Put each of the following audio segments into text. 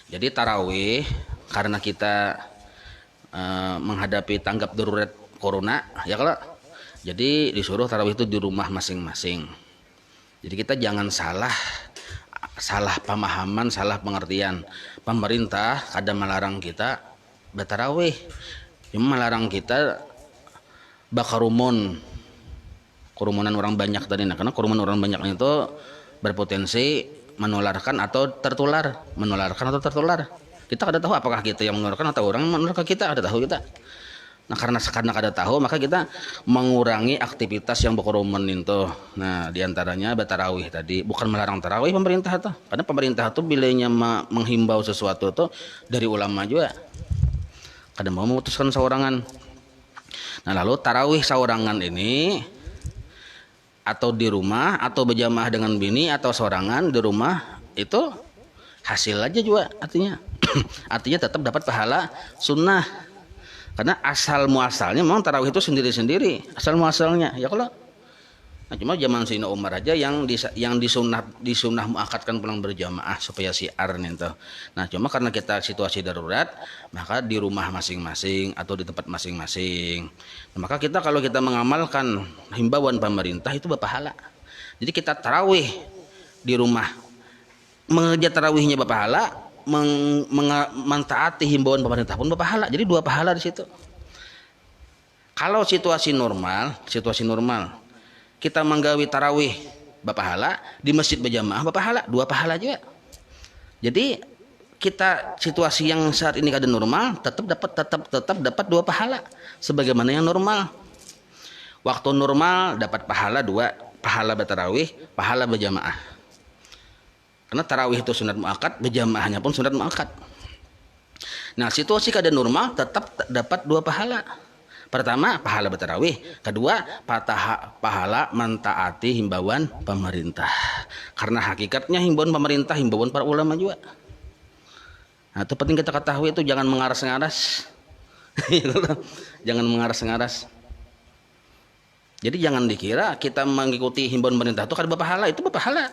Jadi tarawih karena kita menghadapi tanggap darurat corona, ya kalau jadi disuruh tarawih itu di rumah masing-masing. Jadi kita jangan salah pemahaman, salah pengertian. Pemerintah kadang melarang kita bertarawih, cuma melarang kita kerumunan orang banyak tadi. Nah, karena kerumunan orang banyak itu berpotensi menularkan atau tertular. Kita kada tahu apakah kita yang menularkan atau orang yang menularkan kita, ada tahu kita. Nah, karena kada tahu, maka kita mengurangi aktivitas yang berkerumun itu. Nah, diantaranya bertarawih tadi, bukan melarang tarawih pemerintah itu, karena pemerintah itu bilanya menghimbau sesuatu itu dari ulama juga. Kadang mau memutuskan seorangan. Nah, lalu tarawih seorangan ini atau di rumah atau berjamaah dengan bini atau seorangan di rumah itu hasil aja juga artinya. Artinya tetap dapat pahala sunnah. Karena asal muasalnya memang tarawih itu sendiri-sendiri, asal muasalnya. Ya kalau nah, cuma zaman Sayyidina Umar aja yang disunah muakatkan pulang berjamaah supaya siar nih tuh. Nah, cuma karena kita situasi darurat, maka di rumah masing-masing atau di tempat masing-masing. Nah, maka kita kalau kita mengamalkan himbauan pemerintah itu berpahala. Jadi kita tarawih di rumah, mengerja tarawihnya berpahala, mentaati himbauan pemerintah pun berpahala. Jadi dua pahala di situ. Kalau situasi normal kita menggawi tarawih berpahala, di masjid berjamaah berpahala, dua pahala juga. Jadi kita situasi yang saat ini kada normal tetap dapat dua pahala sebagaimana yang normal. Waktu normal dapat pahala dua, pahala bertarawih, pahala berjamaah. Karena tarawih itu sunat muakkad, berjamaahnya pun sunat muakkad. Nah, situasi keadaan normal tetap dapat dua pahala. Pertama, pahala bertarawih. Kedua, pahala mentaati himbauan pemerintah. Karena hakikatnya himbauan pemerintah, himbauan para ulama juga. Nah, itu penting kita ketahui, itu jangan mengaras-ngaras. Jangan mengaras-ngaras. Jadi jangan dikira kita mengikuti himbauan pemerintah itu kada berpahala, itu berpahala.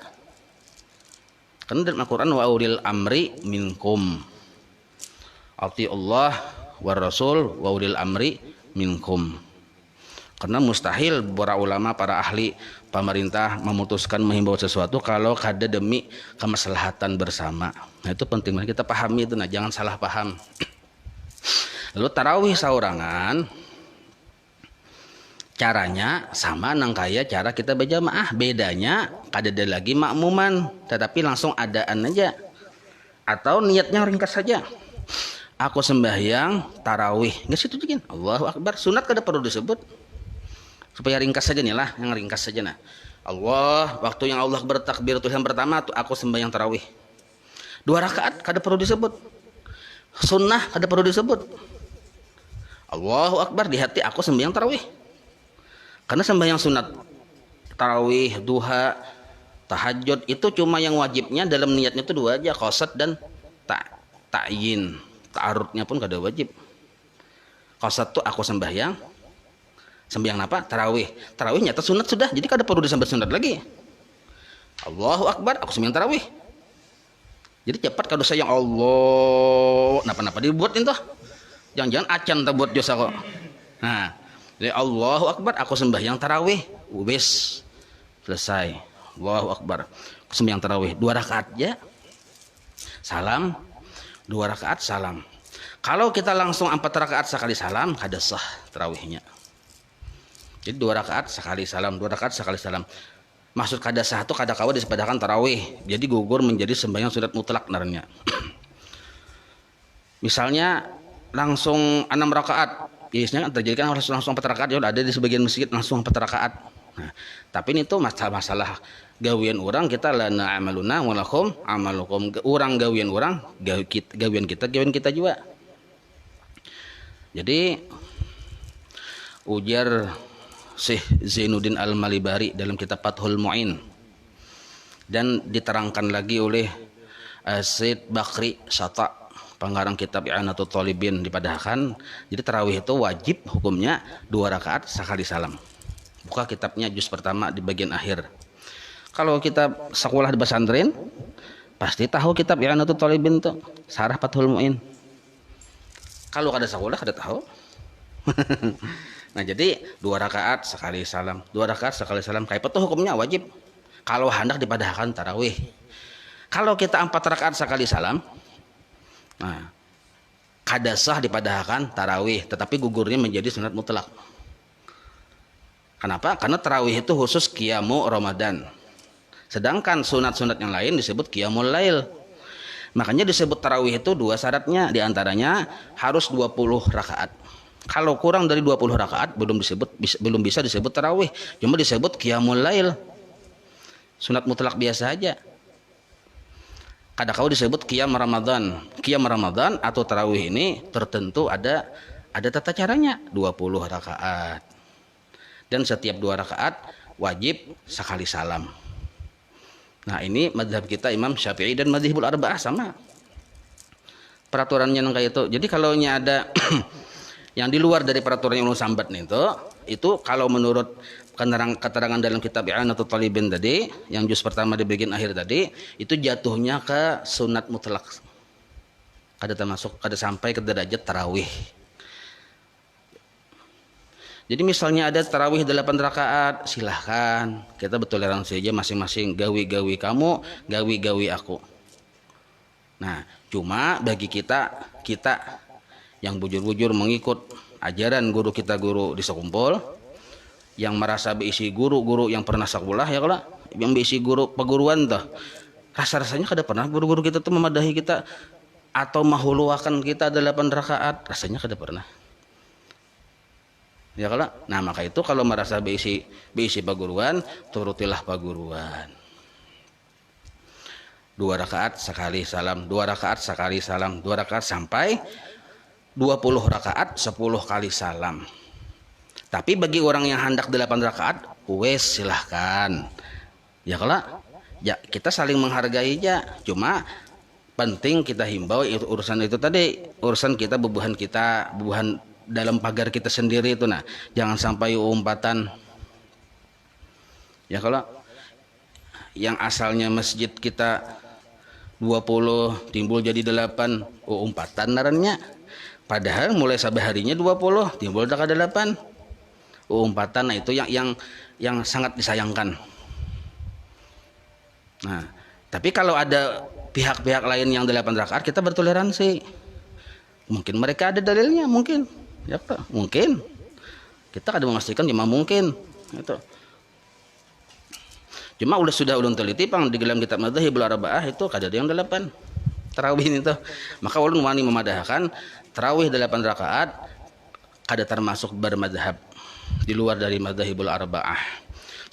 Karena dalam Al-Quran wa ulil amri minkum, ati Allah wa Rasul wa ulil amri minkum. Karena mustahil para ulama, para ahli pemerintah memutuskan menghimbau sesuatu kalau kada demi kemaslahatan bersama. Nah, itu penting banget kita pahami itu. Nah, jangan salah paham. Lalu tarawih saurangan caranya sama nang kaya cara kita berjamaah, bedanya kada ada lagi makmuman tetapi langsung adaan aja atau niatnya ringkas saja. Aku sembahyang tarawih nggak situ bikin Allahu Akbar, sunat kada perlu disebut supaya ringkas saja nih lah, yang ringkas saja. Nah, Allah waktu yang Allah bertakbiratul ihram pertama tuh aku sembahyang tarawih 2 rakaat, kada perlu disebut sunnah, kada perlu disebut Allahu Akbar, di hati aku sembahyang tarawih. Karena sembahyang sunat tarawih, duha, tahajud itu cuma yang wajibnya dalam niatnya itu dua aja, qasad dan ta'yin. Ta'arudnya pun kada wajib. Qasad tuh aku sembahyang apa? Tarawih. Tarawih nyata sunat sudah, jadi kada perlu disambut sunat lagi. Allahu Akbar, aku sembahyang tarawih. Jadi cepat kada sayang Allah, napa-napa dibuat itu. Jangan-jangan acan tak buat dosa kok. Nah, jadi Allahu Akbar, aku sembahyang tarawih, wis selesai. Allahu Akbar, aku sembahyang tarawih 2 rakaat ya, salam 2 rakaat salam. Kalau kita langsung 4 rakaat sekali salam, kada sah tarawihnya. Jadi 2 rakaat sekali salam, 2 rakaat sekali salam. Maksud kada sah itu kada kawa disepadakan tarawih, jadi gugur menjadi sembahyang sunat mutlak narnya. Misalnya langsung 6 rakaat. Biasanya terjadi kan harus langsung 4 rakaat, ya ada di sebagian masjid langsung 4 rakaat. Nah, tapi ini tuh masalah gawian orang, kita lana amaluna walakum amalukum, orang gawian orang, gawian kita juga. Jadi ujar Syekh Zainuddin Al-Malibari dalam kitab Fathul Mu'in dan diterangkan lagi oleh Syed Bakri Syata pengarang kitab I'anatul Talibin dipadahkan. Jadi tarawih itu wajib hukumnya 2 rakaat sekali salam. Buka kitabnya juz pertama di bagian akhir. Kalau kita sekolah di pesantren Pasti tahu kitab I'anatul Talibin tuh, Sarah Fathul Mu'in. Kalau kada sekolah kada tahu. Nah, jadi 2 rakaat sekali salam, 2 rakaat sekali salam. Kayak itu hukumnya wajib. Kalau hendak dipadahkan tarawih. Kalau kita 4 rakaat sekali salam, nah, kada sah dipadahkan tarawih, tetapi gugurnya menjadi sunat mutlak. Kenapa? Karena tarawih itu khusus qiyamu Ramadan. Sedangkan sunat-sunat yang lain disebut qiyamul lail. Makanya disebut tarawih itu 2 syaratnya, diantaranya harus 20 rakaat. Kalau kurang dari 20 rakaat belum bisa disebut tarawih, cuma disebut qiyamul lail. Sunat mutlak biasa aja. Kada kau disebut qiyam Ramadan. Qiyam Ramadan atau tarawih ini tertentu ada tata caranya, 20 rakaat. Dan setiap 2 rakaat wajib sekali salam. Nah, ini mazhab kita Imam Syafi'i dan Madzhabul Arba'ah sama. Peraturannya kayak itu. Jadi kalau ada yang di luar dari peraturan yang ulun sambat nih itu kalau menurut keterangan dalam kitab I'anatul Talibin tadi, yang juz pertama di bagian akhir tadi, itu jatuhnya ke sunat mutlak. Kada sampai ke derajat tarawih. Jadi misalnya ada tarawih 8 rakaat, silahkan. Kita bertoleransi aja masing-masing, gawi-gawi kamu, gawi-gawi aku. Nah, cuma bagi kita yang bujur-bujur mengikut ajaran guru kita, guru di sekumpul, yang merasa beisi guru-guru yang pernah sekolah ya kalau yang beisi guru peguruan tuh. Rasa-rasanya kada pernah guru-guru kita tuh memadahi kita atau mahuluakan kita 8 rakaat, rasanya kada pernah. Ya kalau, nah maka itu kalau merasa beisi paguruan, turutilah paguruan. 2 rakaat sekali salam, 2 rakaat sekali salam, 2 rakaat sampai 20 rakaat 10 kali salam. Tapi bagi orang yang hendak 8 rakaat, wes silahkan. Ya kalau, ya kita saling menghargai aja. Cuma penting kita himbau urusan itu tadi, urusan kita bebuhan dalam pagar kita sendiri itu, nah jangan sampai umpatan ya kalau yang asalnya masjid kita 20 timbul jadi 8 umpatan narannya, padahal mulai sabaharinya 20 timbul tak ada 8 umpatan. Nah itu yang sangat disayangkan. Nah tapi kalau ada pihak-pihak lain yang 8 rakaat, kita bertoleransi. Mungkin mereka ada dalilnya, mungkin ya Pak, mungkin kita kada memastikan, cuma mungkin itu. Cuma sudah ulun teliti pang di dalam kitab Madzhabul Arba'ah itu kada ada yang 8 tarawih itu. Maka ulun wani memadahkan tarawih 8 rakaat kada termasuk bermadzhab, di luar dari Madzhabul Arba'ah.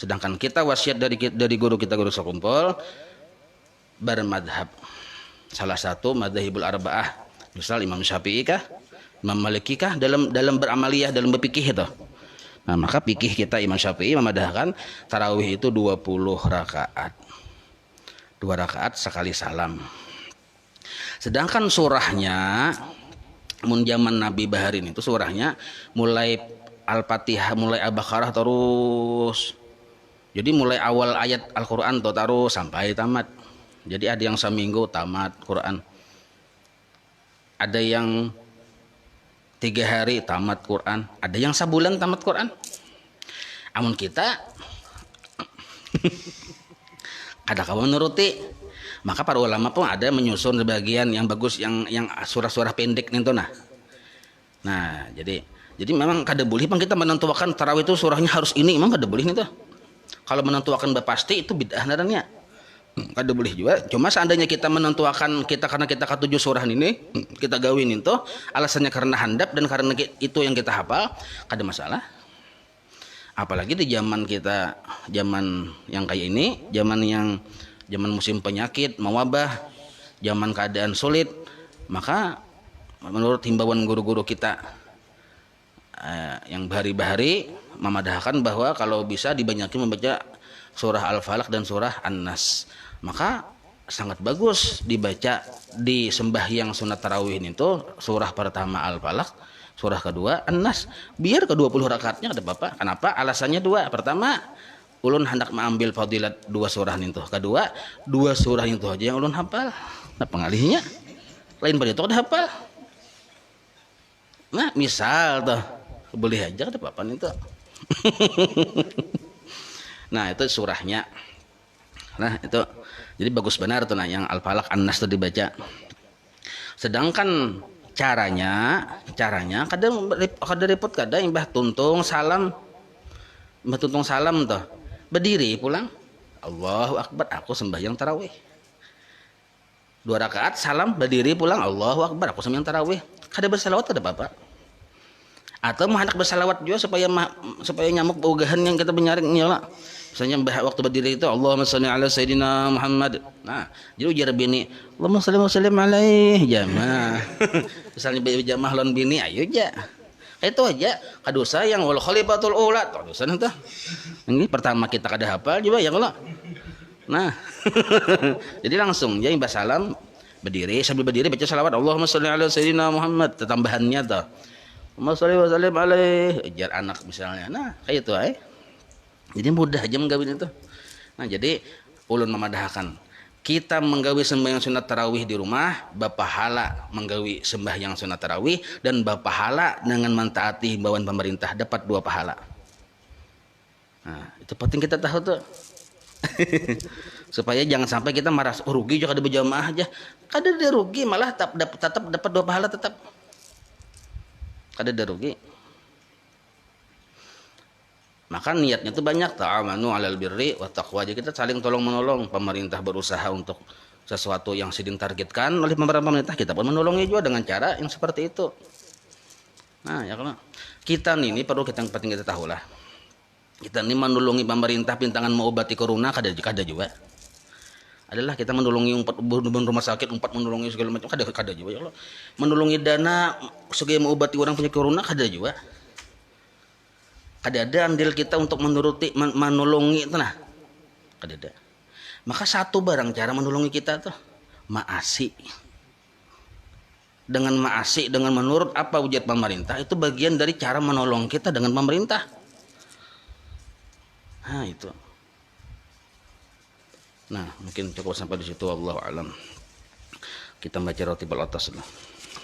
Sedangkan kita wasiat dari guru kita, guru sekumpul, bermadzhab. Salah satu Madzhabul Arba'ah, misal Imam Syafi'i kah, Imam Maliki kah, dalam beramaliyah, dalam berpikih itu. Nah, maka pikih kita Imam Syafi'i memadahkan tarawih itu 20 rakaat. 2 rakaat sekali salam. Sedangkan surahnya mun zaman Nabi Baharin itu surahnya mulai Al-Fatihah, mulai Al-Baqarah terus. Jadi mulai awal ayat Al-Qur'an terus sampai tamat. Jadi ada yang seminggu tamat Quran. Ada yang 3 hari tamat Quran, ada yang sebulan tamat Quran. Amun kita kada kawan menuruti, maka para ulama pun ada menyusun sebagian yang bagus, yang surah-surah pendek nih tuh. Nah jadi memang kada boleh bang kita menentukan tarawih itu surahnya harus ini, memang kada boleh nih tuh. Kalau menentukan pasti itu bid'ah narannya. Kada boleh juga. Cuma seandainya kita menentukan karena kita ketujuh surah ini kita gawin itu alasannya karena handap dan karena itu yang kita hafal, kada masalah. Apalagi di zaman kita, zaman yang kayak ini, zaman musim penyakit, mewabah, zaman keadaan sulit, maka menurut himbauan guru-guru kita yang bahari-bahari memadahkan bahwa kalau bisa dibanyakin membaca surah Al-Falaq dan surah An-Nas. Maka sangat bagus dibaca di sembahyang sunat tarawih itu surah pertama Al-Falaq, surah kedua An-Nas, biar ke 20 rakaatnya ada apa-apa. Kenapa? Alasannya 2. Pertama, ulun hendak mengambil fadilat dua surah itu. Kedua, dua surah itu aja yang ulun hafal. Nah pengalihnya lain pada itu ada hafal. Nah misal tuh boleh aja ada papan itu. Nah itu surahnya. Nah itu jadi bagus benar tuh nah yang Al-Falaq An-Nas itu dibaca. Sedangkan caranya kada repot kada imbah tuntung salam tuh berdiri pulang Allahu Akbar aku sembahyang tarawih 2 rakaat salam berdiri pulang Allahu Akbar aku sembahyang tarawih kada bersalawat ada apa-apa atau mau hendak bersalawat juga supaya nyamuk baugahan yang kita benyaring nyala misalnya waktu berdiri itu Allahumma shalli ala sayyidina Muhammad nah jadi ujar bini Allahumma shalli wa sallim alaihi jamaah misalnya jamaah lawan bini ayo aja itu aja kadosa yang wal khalifatul ula kadosa itu ini pertama kita kada hafal juga ya kalau nah jadi langsung ya imbah salam berdiri sambil berdiri baca salawat Allahumma shalli ala sayyidina Muhammad tambahannya tuh Allahumma shalli wa sallim alaihi ujar anak misalnya nah kayak itu jadi mudah aja menggawin itu nah jadi ulun memadahkan kita menggawi sembahyang sunat tarawih di rumah bapahala menggawi sembahyang sunat tarawih dan bapahala dengan mentaati himbauan pemerintah dapat 2 pahala nah itu penting kita tahu tuh supaya jangan sampai kita marah rugi juga ada berjamaah aja kada ada rugi malah tetap dapat 2 pahala tetap kada ada rugi maka niatnya itu banyak ta'amanu 'alal birri wa taqwa jadi kita saling tolong menolong pemerintah berusaha untuk sesuatu yang sedang targetkan oleh pemerintah kita pun menolongnya juga dengan cara yang seperti itu nah ya kalau kita ini perlu kita yang penting kita tahu lah kita ini menolongi pemerintah pintangan mengobati corona kada juga adalah kita menolongi rumah sakit menolongi segala macam kada juga ya Allah menolongi dana sebagai mengobati orang punya corona kada juga kada ada andil kita untuk menolongi itu nah kada ada maka satu barang cara menolongi kita tuh maasi dengan menurut apa ujar pemerintah itu bagian dari cara menolong kita dengan pemerintah nah itu nah mungkin cukup sampai di situ wallahu alam kita baca roti atas lah